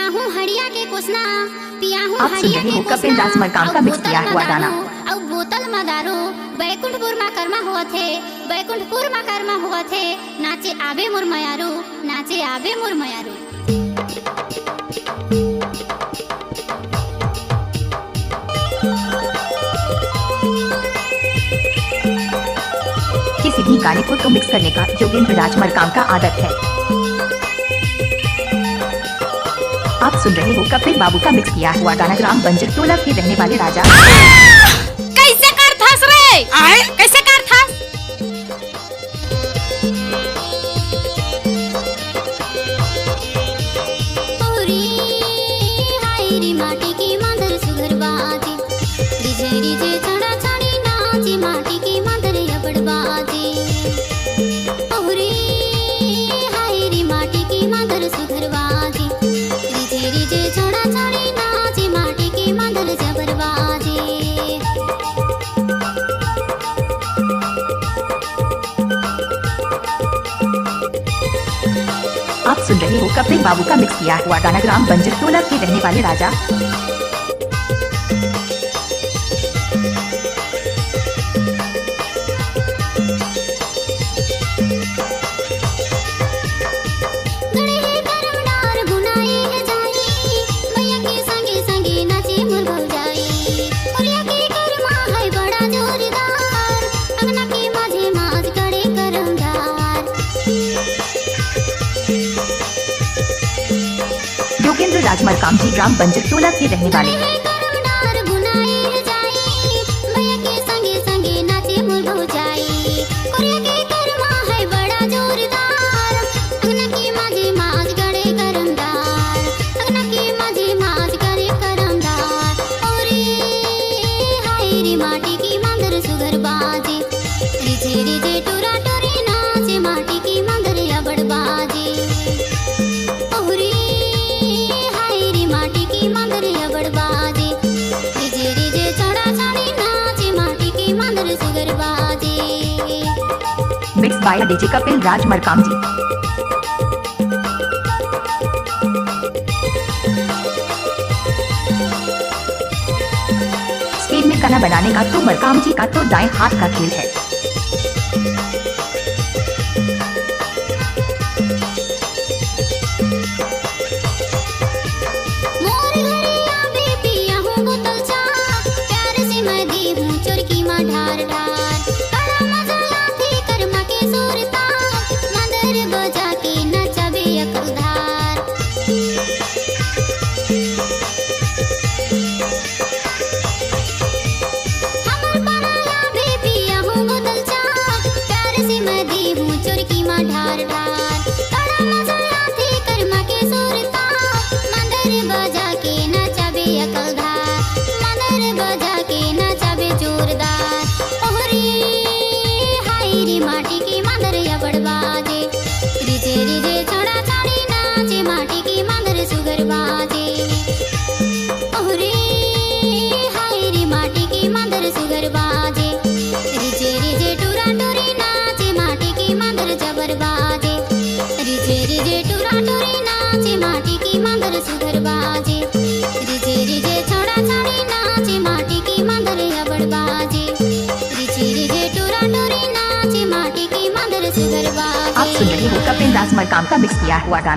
हूँ हड़िया के कुसना, पिया हूँ आप सुन रहे हो कपिल दास मरकाम का मिक्स किया हुआ गाना। औ बोतल में दारू बैकुंठपुर में कर्मा हुआ थे, बैकुंठपुर में कर्मा हुआ थे। नाचे आबे मोर मयारू, नाचे आबे मोर मयारू। किसी भी गाने को तो मिक्स करने का योगेंद्र राज मरकाम का आदत है। आप सुन रहे हो कपिल बाबू का मिक्स किया हुआ गाना ग्राम बंजर टोला के रहने वाले राजा। कैसे कर थास रे? कैसे कर थास? हायरी माटी की मादर सुघरबाजी, रिजे रिजे चढ़ा चढ़ी नाची माटी की मादर यबड़बाजी। ओरी हायरी माटी की मादर सुघरबाजी, रिजे रिजे चढ़ा चढ़ी नाची माटी की मादर जबरबाजी। आप सुन रहे हो कपिल बाबू का मिक्स किया हुआ गाना ग्राम बंजर टोला के रहने वाले राजा। योगेंद्र राज मरकाम जी ग्राम बंजर टोला के रहने वाले। माटी की मादर सुघरबाजी, रिजे रिजे टुरा टुरी नाचे माटी की मादर यबड़बाजी। ओरी हायरी माटी की मादर यबड़बाजी, रिजे रिजे चढ़ा चढ़ी नाचे माटी की मादर सुघरबाजी। मिक्स बाय डीजे कपिल राज मरकाम जी। स्टेज में खाना बनाने का तो मरकाम जी का तो दाएं हाथ का खेल है। माटी की मादर यबड़बाजी, रिजे रिजे चढ़ा चढ़ी नाचे माटी की मादर सुघरबाजी। ओरे हायरी माटी की मादर सुघरबाजी, रिजे रिजे टुरा टुरी नाचे माटी की मादर जबरबाजी। रिजे रिजे टुरा टुरी नाचे माटी की मादर सुघरबाजी, रिजे रिजे चढ़ा चढ़ी नाचे माटी की मादर यबड़बाजी। रिजे रिजे टुरा टुरी नाचे माटी की मादर सुघरबाजी। आप सुन रहे हो कपिल दास मरकाम का मिक्स किया हुआ गाना।